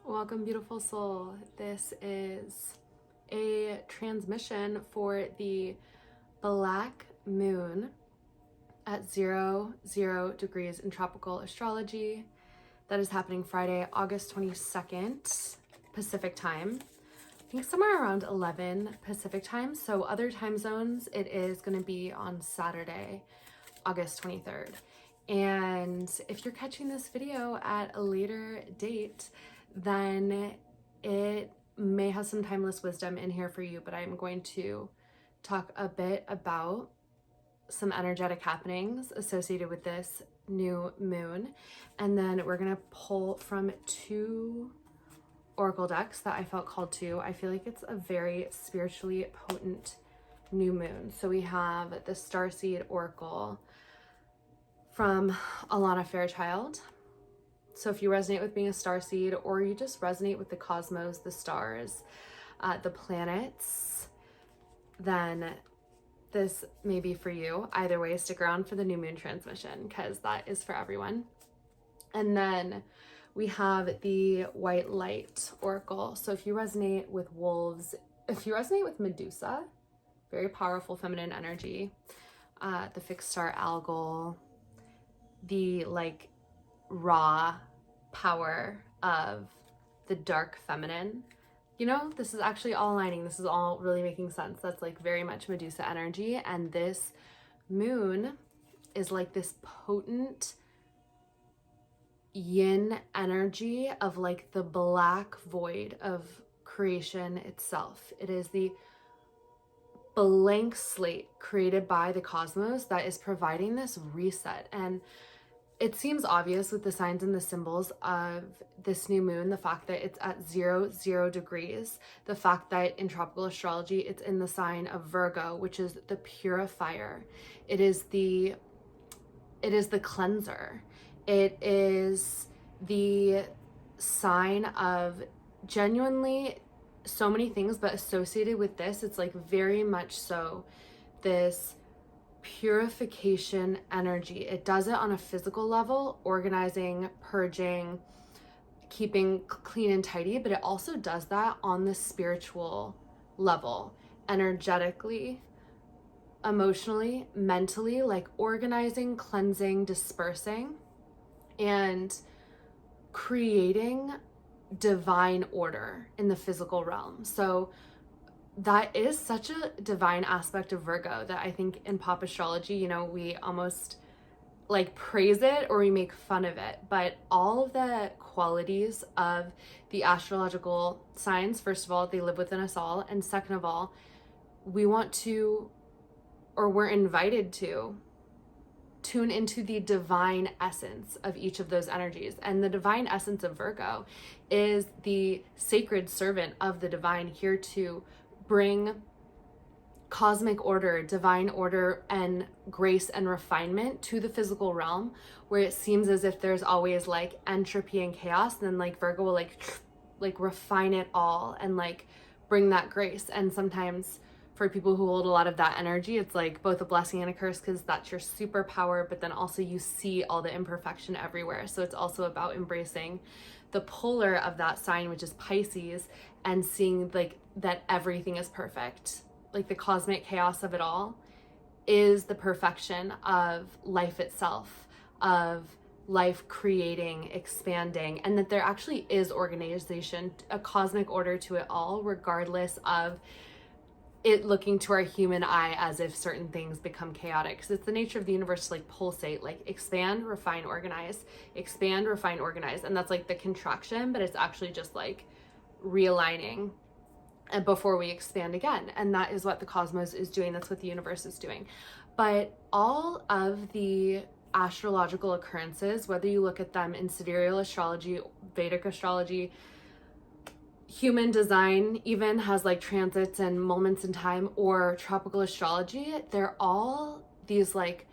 Welcome, beautiful soul. This is a transmission for the black moon at 00 in tropical astrology. That is happening Friday, August 22nd, Pacific time. I think somewhere around 11 Pacific time. So other time zones, it is going to be on Saturday, August 23rd. And if you're catching this video at a later date, then it may have some timeless wisdom in here for you, but I'm going to talk a bit about some energetic happenings associated with this new moon. And then we're going to pull from two oracle decks that I felt called to. I feel like it's a very spiritually potent new moon. So we have the Starseed Oracle from Alana Fairchild. So if you resonate with being a starseed, or you just resonate with the cosmos, the stars, the planets, then this may be for you. Either way, stick around for the new moon transmission because that is for everyone. And then we have the White Light Oracle. So if you resonate with wolves, if you resonate with Medusa, very powerful feminine energy, the fixed star algol, the like raw power of the dark feminine, you know, this is actually all aligning. This is all really making sense. That's like very much Medusa energy. And this moon is like this potent yin energy of like the black void of creation itself. It is the blank slate created by the cosmos that is providing this reset. And it seems obvious with the signs and the symbols of this new moon, the fact that it's at 00 degrees, the fact that in tropical astrology, it's in the sign of Virgo, which is the purifier. It is the cleanser. It is the sign of genuinely so many things, but associated with this, it's like very much so this purification energy. It does it on a physical level, organizing, purging, keeping clean and tidy, but it also does that on the spiritual level, energetically, emotionally, mentally, like organizing, cleansing, dispersing, and creating divine order in the physical realm. So that is such a divine aspect of Virgo that I think in pop astrology, you know, we almost like praise it or we make fun of it. But all of the qualities of the astrological signs, first of all, they live within us all. And second of all, we want to, or we're invited to, tune into the divine essence of each of those energies. And the divine essence of Virgo is the sacred servant of the divine, here to bring cosmic order, divine order, and grace and refinement to the physical realm, where it seems as if there's always like entropy and chaos. And then like Virgo will like refine it all and like bring that grace. And sometimes for people who hold a lot of that energy, it's like both a blessing and a curse, because that's your superpower, but then also you see all the imperfection everywhere. So it's also about embracing the polar of that sign, which is Pisces, and seeing like that everything is perfect. Like the cosmic chaos of it all is the perfection of life itself, of life creating, expanding, and that there actually is organization, a cosmic order to it all, regardless of it looking to our human eye as if certain things become chaotic. Because it's the nature of the universe to like pulsate, like expand, refine, organize, expand, refine, organize. And that's like the contraction, but it's actually just like realigning and before we expand again. And that is what the cosmos is doing. That's what the universe is doing. But all of the astrological occurrences, whether you look at them in sidereal astrology, Vedic astrology, human design even has like transits and moments in time, or tropical astrology, they're all these like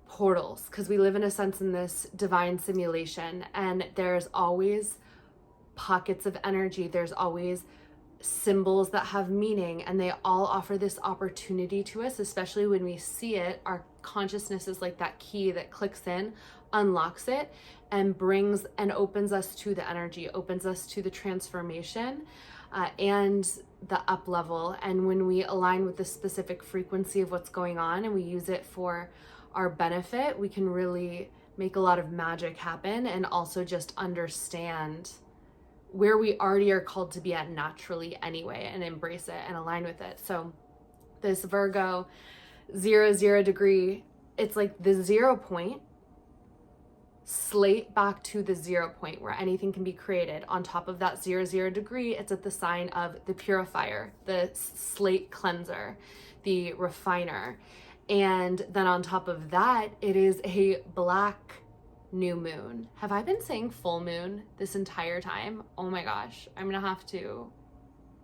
portals, because we live in a sense in this divine simulation, and there's always pockets of energy, there's always symbols that have meaning, and they all offer this opportunity to us, especially when we see it. Our consciousness is like that key that clicks in unlocks it and brings and opens us to the energy, opens us to the transformation and the up level. And when we align with the specific frequency of what's going on and we use it for our benefit, we can really make a lot of magic happen, and also just understand where we already are called to be at naturally anyway, and embrace it and align with it. So this Virgo 0 degree, it's like the 0 point, slate back to the 0 point where anything can be created. On top of that 0 degree, it's at the sign of the purifier, the slate cleanser, the refiner. And then on top of that, it is a black new moon. Have I been saying full moon this entire time? Oh my gosh, I'm gonna have to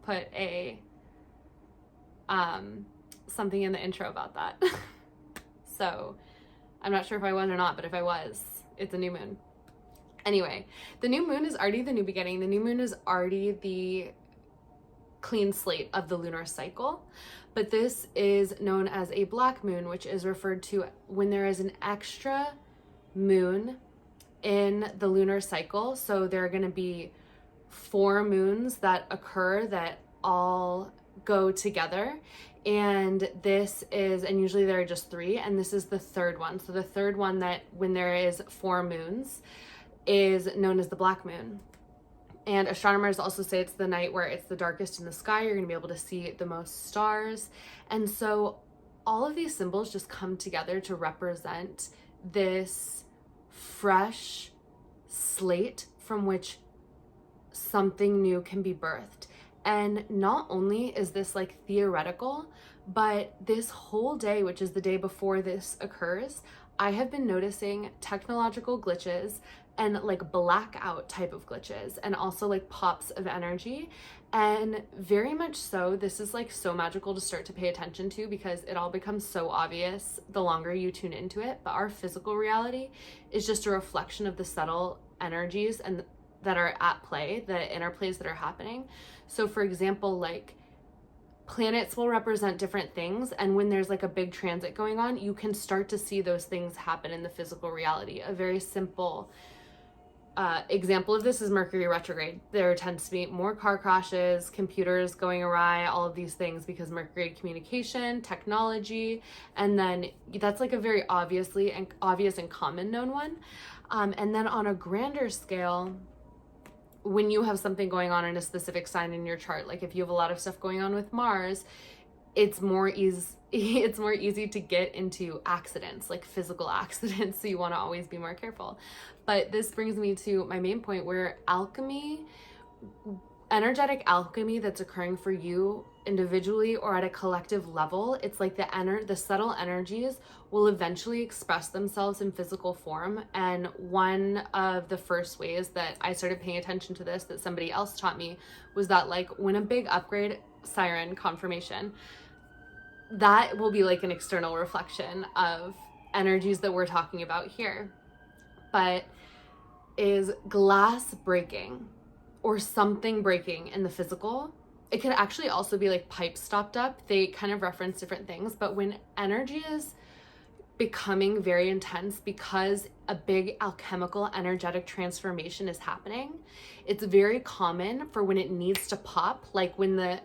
put a something in the intro about that. So I'm not sure if I was or not, but if I was, it's a new moon. Anyway, the new moon is already the new beginning. The new moon is already the clean slate of the lunar cycle, but this is known as a black moon, which is referred to when there is an extra moon in the lunar cycle. So there are going to be 4 moons that occur that all go together, and this is, and usually there are just 3, and this is the 3rd one. So the 3rd one, that when there is 4 moons, is known as the black moon. And astronomers also say it's the night where it's the darkest in the sky. You're going to be able to see the most stars. And so all of these symbols just come together to represent this fresh slate from which something new can be birthed. And not only is this like theoretical, but this whole day, which is the day before this occurs, I have been noticing technological glitches and like blackout type of glitches, and also like pops of energy. And very much so, this is like so magical to start to pay attention to, because it all becomes so obvious the longer you tune into it. But our physical reality is just a reflection of the subtle energies and that are at play, the interplays that are happening. So for example, like planets will represent different things, and when there's like a big transit going on, you can start to see those things happen in the physical reality. A very simple example of this is Mercury retrograde. There tends to be more car crashes, computers going awry, all of these things, because Mercury communication, technology, and then that's like a very obvious and common known one. And then on a grander scale, when you have something going on in a specific sign in your chart, like if you have a lot of stuff going on with Mars, it's more easy to get into accidents, like physical accidents. So you want to always be more careful. But this brings me to my main point, where alchemy, energetic alchemy that's occurring for you individually or at a collective level, it's like the subtle energies will eventually express themselves in physical form. And one of the first ways that I started paying attention to this, that somebody else taught me, was that like when a big upgrade, siren confirmation, that will be like an external reflection of energies that we're talking about here. But is glass breaking or something breaking in the physical. It could actually also be like pipes stopped up. They kind of reference different things, but when energy is becoming very intense because a big alchemical energetic transformation is happening, it's very common for when it needs to pop, like when the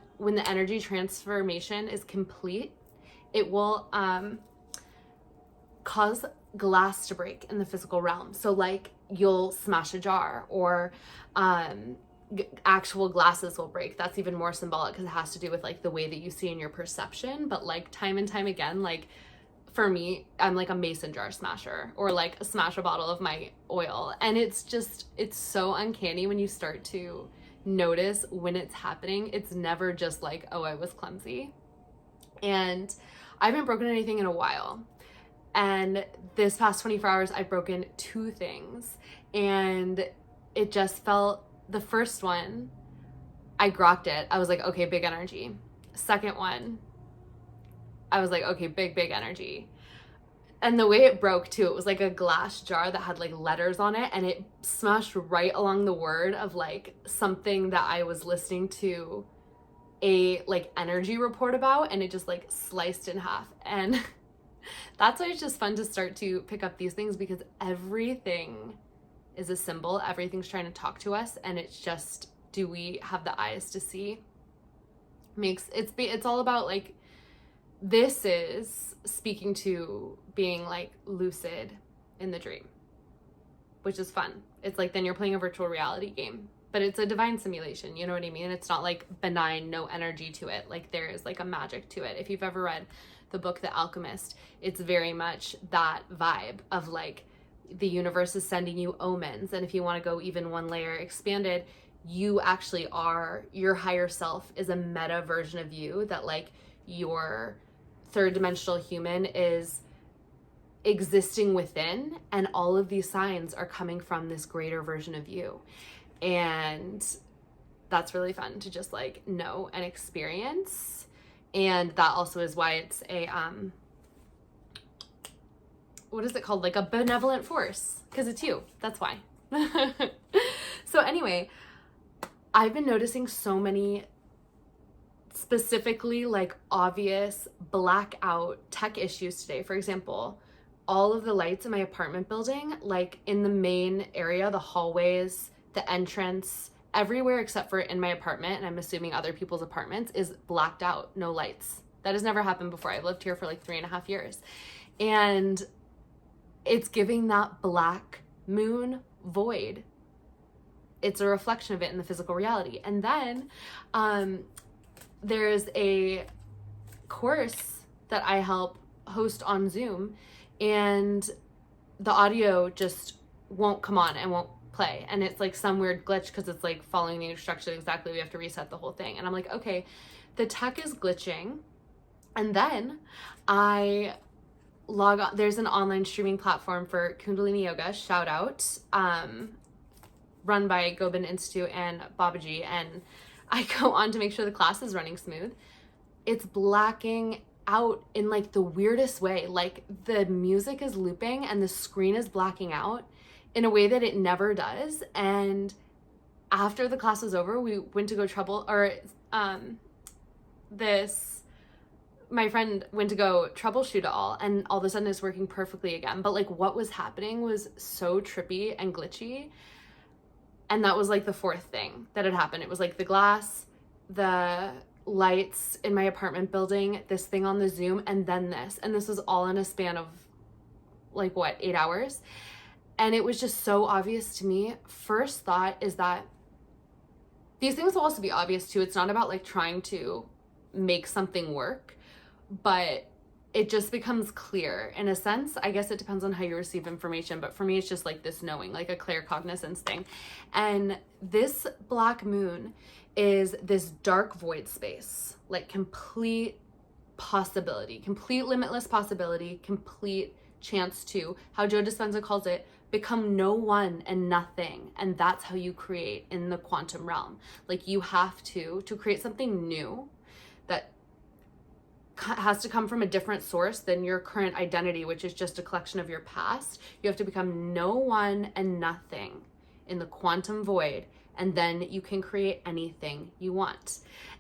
energy transformation is complete, it will cause glass to break in the physical realm. So like you'll smash a jar, or actual glasses will break. That's even more symbolic because it has to do with like the way that you see in your perception. But like time and time again, like for me, I'm like a mason jar smasher, or like smash a bottle of my oil. And it's so uncanny when you start to notice when it's happening. It's never just like, oh, I was clumsy. And I haven't broken anything in a while. And this past 24 hours, I've broken 2 things. And it just felt, the first one, I grokked it. I was like, okay, big energy. Second one, I was like, okay, big energy. And the way it broke too, it was like a glass jar that had like letters on it, and it smashed right along the word of like something that I was listening to a like energy report about, and it just like sliced in half. And That's why it's just fun to start to pick up these things, because everything is a symbol. Everything's trying to talk to us, and it's just, do we have the eyes to see? It's all about like, this is speaking to being like lucid in the dream, which is fun. It's like, then you're playing a virtual reality game, but it's a divine simulation. You know what I mean? It's not like benign, no energy to it. Like, there is like a magic to it. If you've ever read the book The Alchemist, it's very much that vibe of like, the universe is sending you omens. And if you want to go even one layer expanded, you actually are, your higher self is a meta version of you, that like your third dimensional human is existing within, and all of these signs are coming from this greater version of you. And that's really fun to just like know and experience. And that also is why it's a what is it called, like a benevolent force, because it's you. That's why. So anyway, I've been noticing so many specifically like obvious blackout tech issues today. For example, all of the lights in my apartment building, like in the main area, the hallways, the entrance, everywhere except for in my apartment, and I'm assuming other people's apartments, is blacked out, no lights. That has never happened before. I've lived here for like 3.5 years. And it's giving that black moon void. It's a reflection of it in the physical reality. And then there's a course that I help host on Zoom, and the audio just won't come on and won't play. And it's like some weird glitch, because it's like following the instructions exactly. We have to reset the whole thing. And I'm like, okay, the tech is glitching. And then I log on. There's an online streaming platform for Kundalini Yoga, shout out, run by Gobind Institute and Babaji, and I go on to make sure the class is running smooth. It's blacking out in like the weirdest way. Like, the music is looping and the screen is blacking out in a way that it never does. And after the class was over, we went to go my friend went to go troubleshoot it all, and all of a sudden it's working perfectly again. But like, what was happening was so trippy and glitchy. And that was like the fourth thing that had happened. It was like the glass, the lights in my apartment building, this thing on the Zoom, and then this. And this was all in a span of like, what, 8 hours? And it was just so obvious to me. First thought is that these things will also be obvious too. It's not about like trying to make something work, but it just becomes clear in a sense. I guess it depends on how you receive information, but for me, it's just like this knowing, like a claircognizance thing. And this black moon is this dark void space, like complete possibility, complete limitless possibility, complete chance to, how Joe Dispenza calls it, become no one and nothing. And that's how you create in the quantum realm. Like, you have to create something new that has to come from a different source than your current identity, which is just a collection of your past. You have to become no one and nothing in the quantum void, and then you can create anything you want.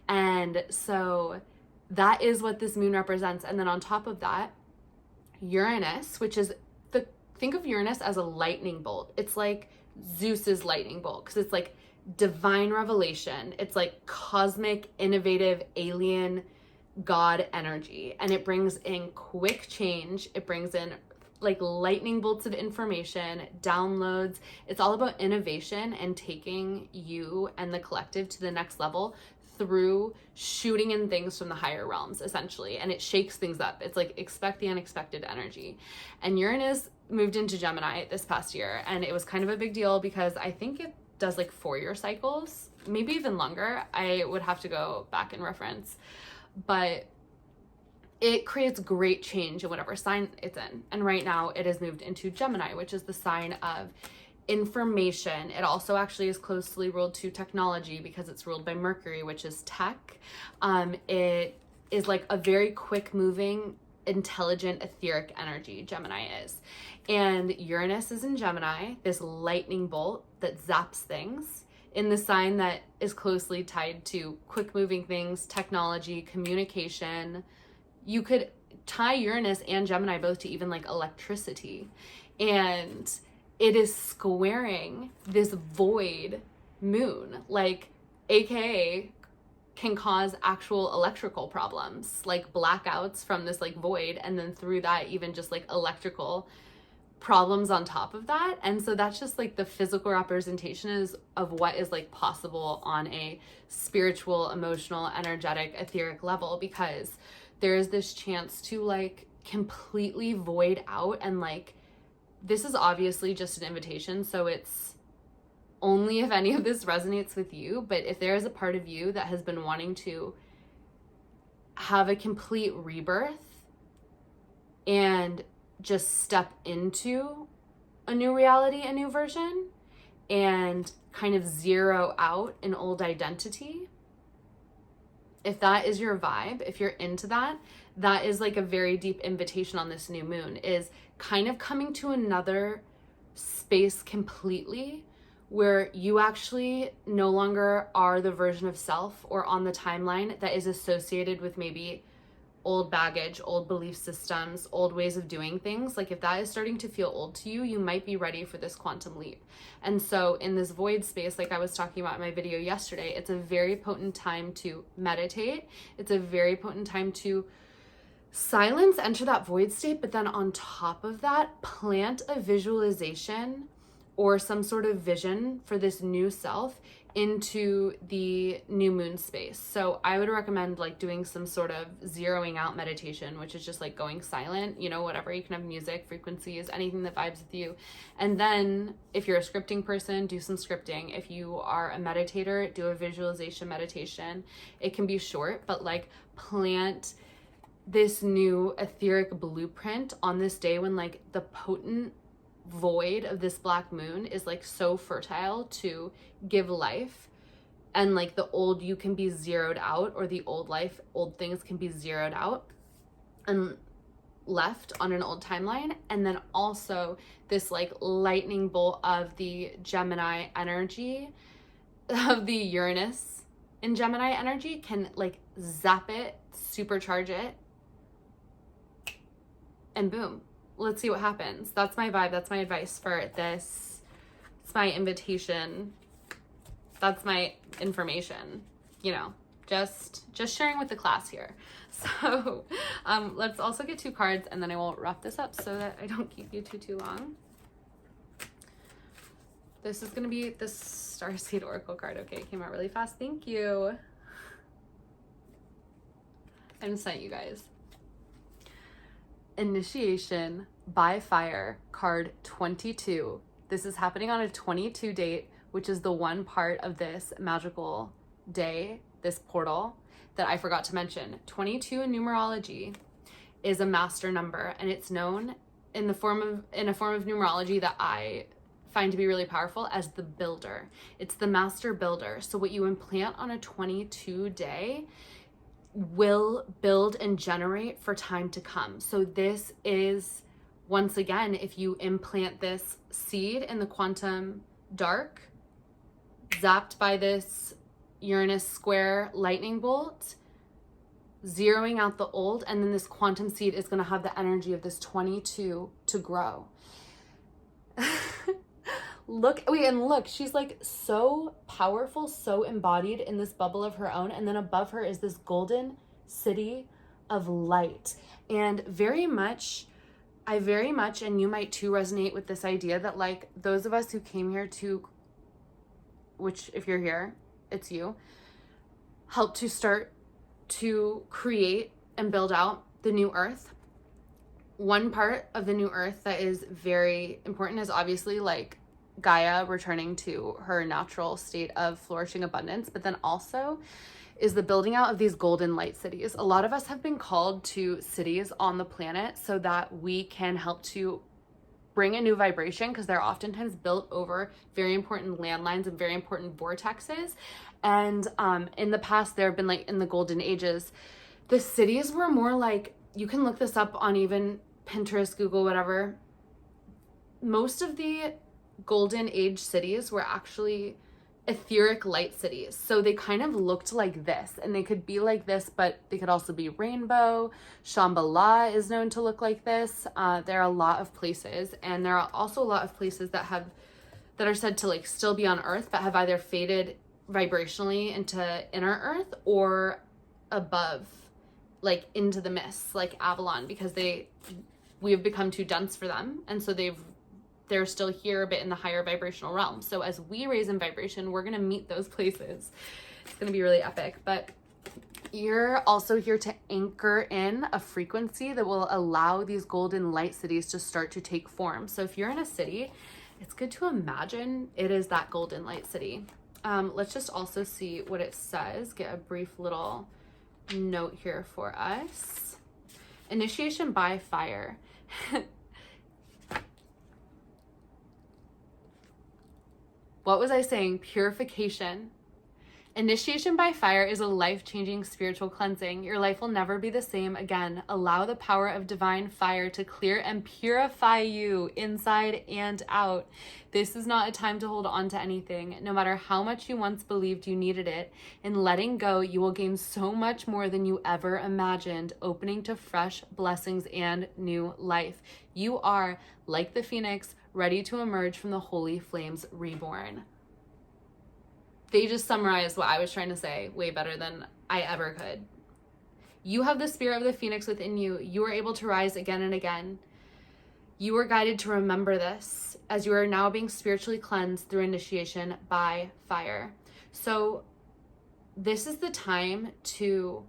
And so that is what this moon represents. And then on top of that, Uranus, which is think of Uranus as a lightning bolt. It's like Zeus's lightning bolt, because it's like divine revelation. It's like cosmic, innovative, alien God energy. And it brings in quick change. It brings in like lightning bolts of information, downloads. It's all about innovation and taking you and the collective to the next level through shooting in things from the higher realms, essentially. And it shakes things up. It's like, expect the unexpected energy. And Uranus moved into Gemini this past year, and it was kind of a big deal because I think it does like 4-year cycles, maybe even longer. I would have to go back and reference, but it creates great change in whatever sign it's in. And right now it has moved into Gemini, which is the sign of information. It also actually is closely ruled to technology because it's ruled by Mercury, which is tech. It is like a very quick moving, intelligent, etheric energy, Gemini is. And Uranus is in Gemini, this lightning bolt that zaps things, in the sign that is closely tied to quick moving things, technology, communication. You could tie Uranus and Gemini both to even like electricity. And it is squaring this void moon, like AKA can cause actual electrical problems, like blackouts from this like void, and then through that even just like electrical problems on top of that. And so that's just like the physical representation is of what is like possible on a spiritual, emotional, energetic, etheric level, because there's this chance to like completely void out. And like, this is obviously just an invitation, so it's only if any of this resonates with you. But if there is a part of you that has been wanting to have a complete rebirth and just step into a new reality, a new version, and kind of zero out an old identity, if that is your vibe, if you're into that, that is like a very deep invitation on this new moon, is kind of coming to another space completely where you actually no longer are the version of self or on the timeline that is associated with maybe old baggage, old belief systems, old ways of doing things. Like if that is starting to feel old to you, you might be ready for this quantum leap. And so in this void space, like I was talking about in my video yesterday, it's a very potent time to meditate. It's a very potent time to silence, enter that void state, but then on top of that, plant a visualization or some sort of vision for this new self into the new moon space. So I would recommend like doing some sort of zeroing out meditation, which is just like going silent, you know, whatever. You can have music, frequencies, anything that vibes with you. And then if you're a scripting person, do some scripting. If you are a meditator, do a visualization meditation. It can be short, but like plant this new etheric blueprint on this day when like the potent void of this black moon is like so fertile to give life, and like the old you can be zeroed out, or the old life, old things can be zeroed out and left on an old timeline. And then also this like lightning bolt of the Gemini energy, of the Uranus in Gemini energy, can like zap it, supercharge it, and boom, let's see what happens. That's my vibe. That's my advice for this. It's my invitation. That's my information, you know, just sharing with the class here. So let's also get 2 cards, and then I will wrap this up so that I don't keep you too long. This is going to be the Starseed Oracle card. Okay, it came out really fast. Thank you. I'm sent, you guys. Initiation by Fire, card 22. This is happening on a 22 date, which is the one part of this magical day, this portal, that I forgot to mention. 22 in numerology is a master number, and it's known in a form of numerology that I find to be really powerful as the builder. It's the master builder. So what you implant on a 22 day will build and generate for time to come. So this is, once again, if you implant this seed in the quantum dark, zapped by this Uranus square lightning bolt, zeroing out the old, and then this quantum seed is going to have the energy of this 22 to grow. Look, she's like so powerful, so embodied in this bubble of her own. And then above her is this golden city of light. And I very much, and you might too resonate with this idea that like those of us who came here to, which if you're here, it's you, help to start to create and build out the new earth. One part of the new earth that is very important is obviously like Gaia returning to her natural state of flourishing abundance, but then also is the building out of these golden light cities. A lot of us have been called to cities on the planet so that we can help to bring a new vibration, because they're oftentimes built over very important landlines and very important vortexes. And in the past, there have been like in the golden ages, the cities were more like, you can look this up on even Pinterest, Google, whatever. Most of the golden age cities were actually etheric light cities. So they kind of looked like this, and they could be like this, but they could also be rainbow. Shambhala is known to look like this. There are a lot of places, and there are also a lot of places that are said to like still be on Earth, but have either faded vibrationally into inner Earth or above, like into the mists, like Avalon, because we have become too dense for them, and so they're still here a bit in the higher vibrational realm. So as we raise in vibration, we're gonna meet those places. It's gonna be really epic. But you're also here to anchor in a frequency that will allow these golden light cities to start to take form. So if you're in a city, it's good to imagine it is that golden light city. Let's just also see what it says. Get a brief little note here for us. Initiation by fire. What was I saying? Purification. Initiation by fire is a life-changing spiritual cleansing. Your life will never be the same again. Allow the power of divine fire to clear and purify you inside and out. This is not a time to hold on to anything. No matter how much you once believed you needed it, in letting go, you will gain so much more than you ever imagined, opening to fresh blessings and new life. You are, like the phoenix, ready to emerge from the holy flames reborn. They just summarized what I was trying to say way better than I ever could. You have the spirit of the phoenix within you. You are able to rise again and again. You are guided to remember this as you are now being spiritually cleansed through initiation by fire. So this is the time to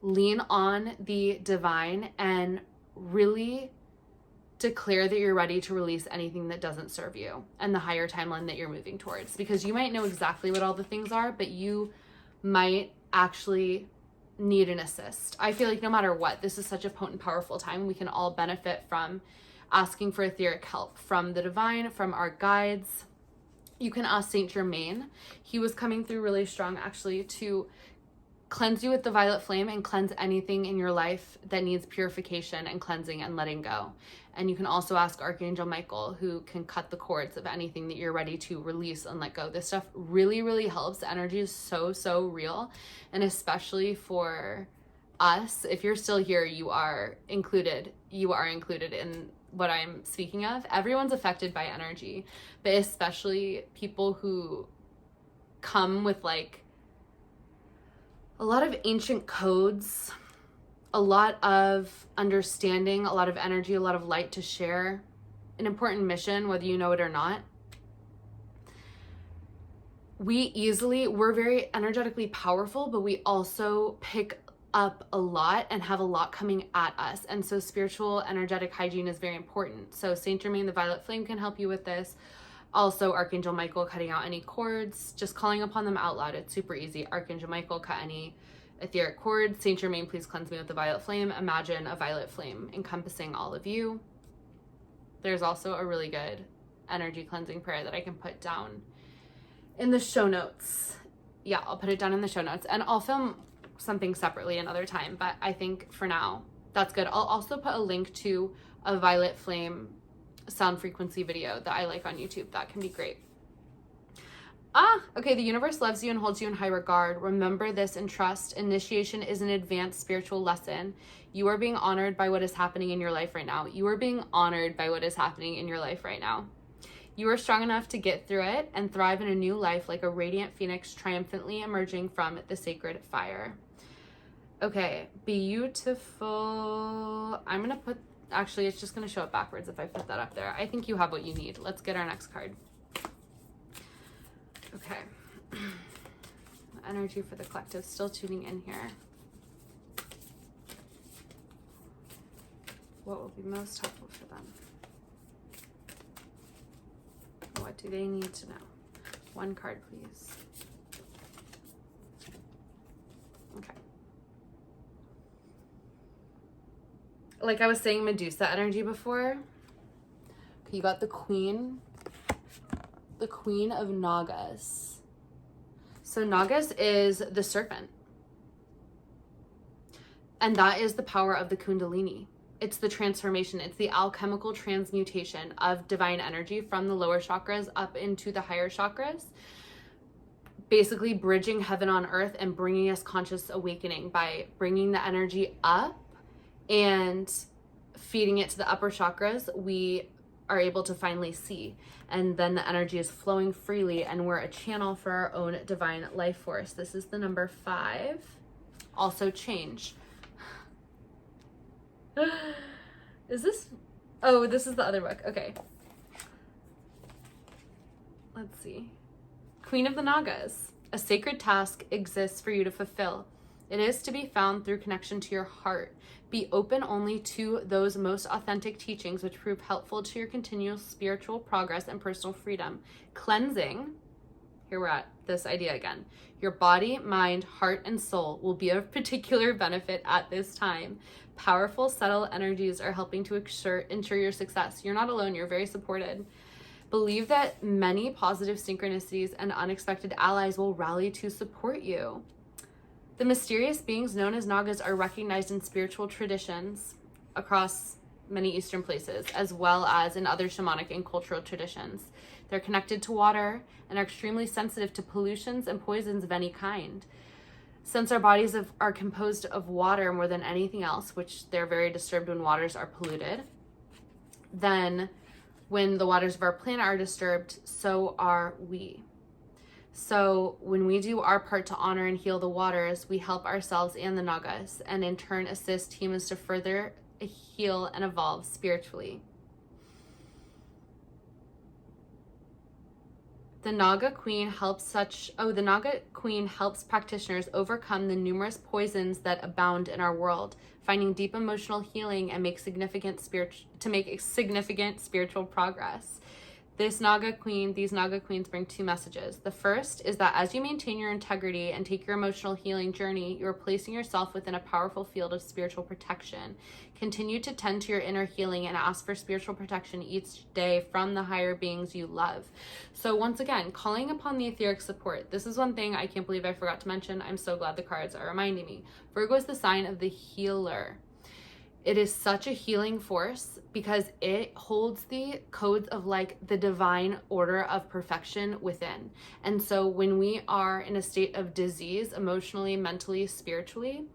lean on the divine and really declare that you're ready to release anything that doesn't serve you and the higher timeline that you're moving towards, because you might know exactly what all the things are, but you might actually need an assist. I feel like no matter what, this is such a potent, powerful time. We can all benefit from asking for etheric help from the divine, from our guides. You can ask Saint Germain. He was coming through really strong actually to cleanse you with the violet flame and cleanse anything in your life that needs purification and cleansing and letting go. And you can also ask Archangel Michael, who can cut the cords of anything that you're ready to release and let go. This stuff really, really helps. The energy is so, so real. And especially for us, if you're still here, you are included. You are included in what I'm speaking of. Everyone's affected by energy, but especially people who come with like a lot of ancient codes, a lot of understanding, a lot of energy, a lot of light to share, an important mission, whether you know it or not. We're very energetically powerful, but we also pick up a lot and have a lot coming at us. And so spiritual energetic hygiene is very important. So Saint Germain, the violet flame, can help you with this. Also, Archangel Michael, cutting out any cords, just calling upon them out loud. It's super easy. Archangel Michael, cut any etheric cord. Saint Germain, please cleanse me with the violet flame. Imagine a violet flame encompassing all of you. There's also a really good energy cleansing prayer that I can put down in the show notes. Yeah, I'll put it down in the show notes, and I'll film something separately another time, but I think for now that's good. I'll also put a link to a violet flame sound frequency video that I like on YouTube. That can be great. Okay, the universe loves you and holds you in high regard. Remember this and trust. Initiation is an advanced spiritual lesson. You are being honored by what is happening in your life right now. You are being honored by what is happening in your life right now. You are strong enough to get through it and thrive in a new life like a radiant phoenix triumphantly emerging from the sacred fire. Okay, beautiful. I'm gonna put, actually, it's just gonna show up backwards if I put that up there. I think you have what you need. Let's get our next card. Okay. Energy for the collective, still tuning in here. What will be most helpful for them? What do they need to know? One card, please. Okay. Like I was saying, Medusa energy before. Okay, you got the Queen of Nagas. So Nagas is the serpent. And that is the power of the Kundalini. It's the transformation. It's the alchemical transmutation of divine energy from the lower chakras up into the higher chakras. basically bridging heaven on earth and bringing us conscious awakening by bringing the energy up and feeding it to the upper chakras. We are able to finally see, and then the energy is flowing freely, and we're a channel for our own divine life force. This is the number 5. Also change. Is this, oh, this is the other book. Okay, let's see. Queen of the Nagas. A sacred task exists for you to fulfill. It is to be found through connection to your heart. Be open only to those most authentic teachings which prove helpful to your continual spiritual progress and personal freedom. Cleansing, here we're at this idea again. Your body, mind, heart, and soul will be of particular benefit at this time. Powerful, subtle energies are helping to ensure your success. You're not alone, you're very supported. Believe that many positive synchronicities and unexpected allies will rally to support you. The mysterious beings known as Nagas are recognized in spiritual traditions across many Eastern places, as well as in other shamanic and cultural traditions. They're connected to water and are extremely sensitive to pollutions and poisons of any kind. Since our bodies are composed of water more than anything else, which they're very disturbed when waters are polluted, then when the waters of our planet are disturbed, so are we. So when we do our part to honor and heal the waters, we help ourselves and the Nagas, and in turn assist humans to further heal and evolve spiritually. The Naga Queen helps practitioners overcome the numerous poisons that abound in our world, finding deep emotional healing and make significant spiritual progress. These Naga Queens bring 2 messages. The first is that as you maintain your integrity and take your emotional healing journey, you are placing yourself within a powerful field of spiritual protection. Continue to tend to your inner healing and ask for spiritual protection each day from the higher beings you love. So once again, calling upon the etheric support. This is one thing I can't believe I forgot to mention. I'm so glad the cards are reminding me. Virgo is the sign of the healer. It is such a healing force because it holds the codes of like the divine order of perfection within. And so when we are in a state of disease, emotionally, mentally, spiritually,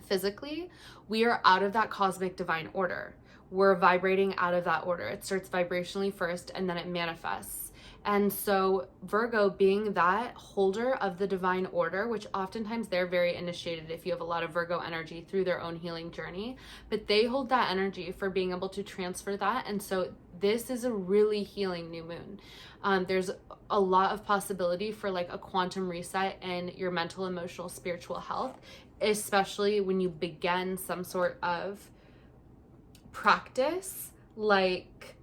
physically, we are out of that cosmic divine order. We're vibrating out of that order. It starts vibrationally first and then it manifests. And so Virgo, being that holder of the divine order, which oftentimes they're very initiated if you have a lot of Virgo energy through their own healing journey, but they hold that energy for being able to transfer that. And so this is a really healing new moon. There's a lot of possibility for like a quantum reset in your mental, emotional, spiritual health, especially when you begin some sort of practice like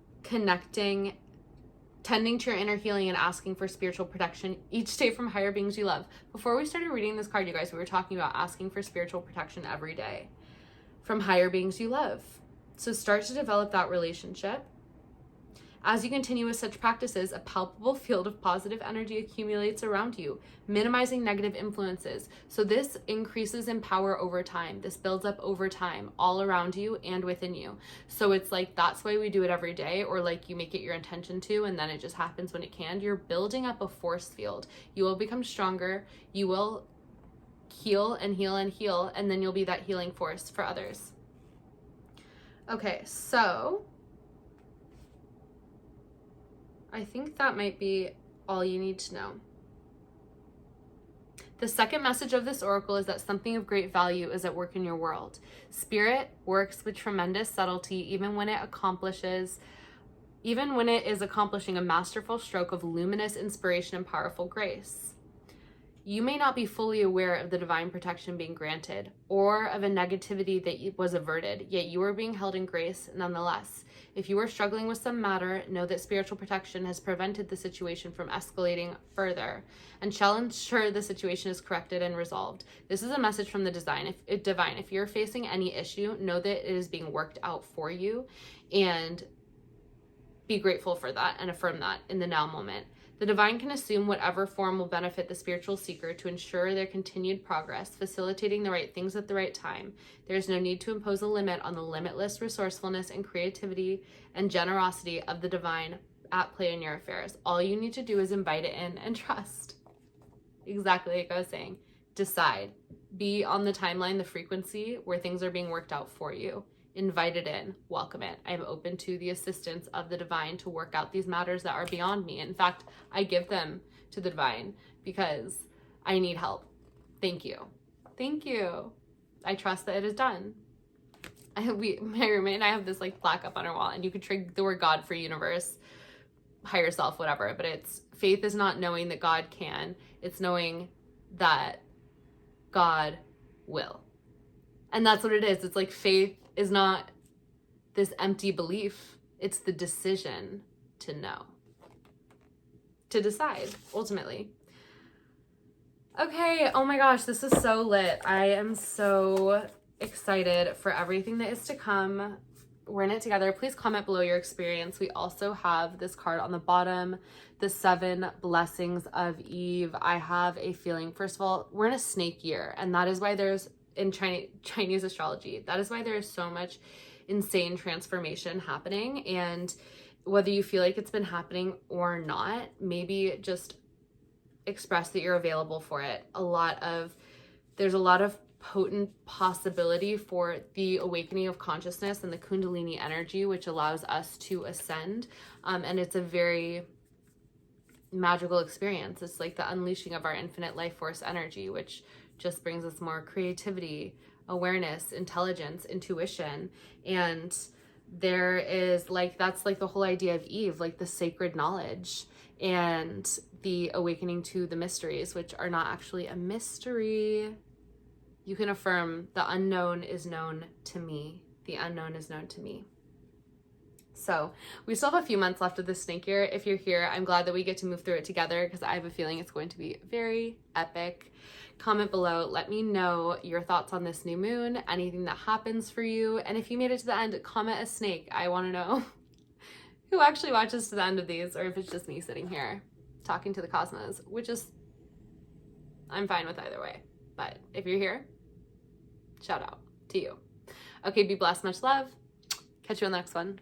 tending to your inner healing and asking for spiritual protection each day from higher beings you love. Before we started reading this card, you guys, we were talking about asking for spiritual protection every day from higher beings you love. So start to develop that relationship. As you continue with such practices, a palpable field of positive energy accumulates around you, minimizing negative influences. So this increases in power over time. This builds up over time, all around you and within you. So it's like, that's why we do it every day, or like you make it your intention to, and then it just happens when it can. You're building up a force field. You will become stronger. You will heal and heal and heal, and then you'll be that healing force for others. Okay, so I think that might be all you need to know. The second message of this oracle is that something of great value is at work in your world. Spirit works with tremendous subtlety even when it is accomplishing a masterful stroke of luminous inspiration and powerful grace. You may not be fully aware of the divine protection being granted or of a negativity that was averted, yet you are being held in grace nonetheless. If you are struggling with some matter, know that spiritual protection has prevented the situation from escalating further and shall ensure the situation is corrected and resolved. This is a message from the divine. If you're facing any issue, know that it is being worked out for you, and be grateful for that and affirm that in the now moment. The divine can assume whatever form will benefit the spiritual seeker to ensure their continued progress, facilitating the right things at the right time. There is no need to impose a limit on the limitless resourcefulness and creativity and generosity of the divine at play in your affairs. All you need to do is invite it in and trust. Exactly like I was saying. Decide. Be on the timeline, the frequency where things are being worked out for you. Invite it in. Welcome it. I'm open to the assistance of the divine to work out these matters that are beyond me. In fact, I give them to the divine because I need help. Thank you. Thank you. I trust that it is done. My roommate and I have this like plaque up on our wall, and you could trade the word God for universe, higher self, whatever. But it's faith is not knowing that God can. It's knowing that God will. And that's what it is. It's like faith is not this empty belief. It's the decision to know, to decide, ultimately. Okay, oh my gosh, this is so lit. I am so excited for everything that is to come. We're in it together. Please comment below your experience. We also have this card on the bottom, the 7 blessings of Eve. I have a feeling, first of all, we're in a snake year, and that is why there's, in Chinese astrology, that is why there is so much insane transformation happening. And whether you feel like it's been happening or not, maybe just express that you're available for it. There's a lot of potent possibility for the awakening of consciousness and the Kundalini energy, which allows us to ascend. And it's a very magical experience. It's like the unleashing of our infinite life force energy, which just brings us more creativity, awareness, intelligence, intuition. And there is like, that's like the whole idea of Eve, like the sacred knowledge and the awakening to the mysteries, which are not actually a mystery. You can affirm the unknown is known to me. The unknown is known to me. So we still have a few months left of this snake year. If you're here, I'm glad that we get to move through it together because I have a feeling it's going to be very epic. Comment below. Let me know your thoughts on this new moon, anything that happens for you. And if you made it to the end, comment a snake. I want to know who actually watches to the end of these, or if it's just me sitting here talking to the cosmos, which is, I'm fine with either way. But if you're here, shout out to you. Okay, be blessed. Much love. Catch you on the next one.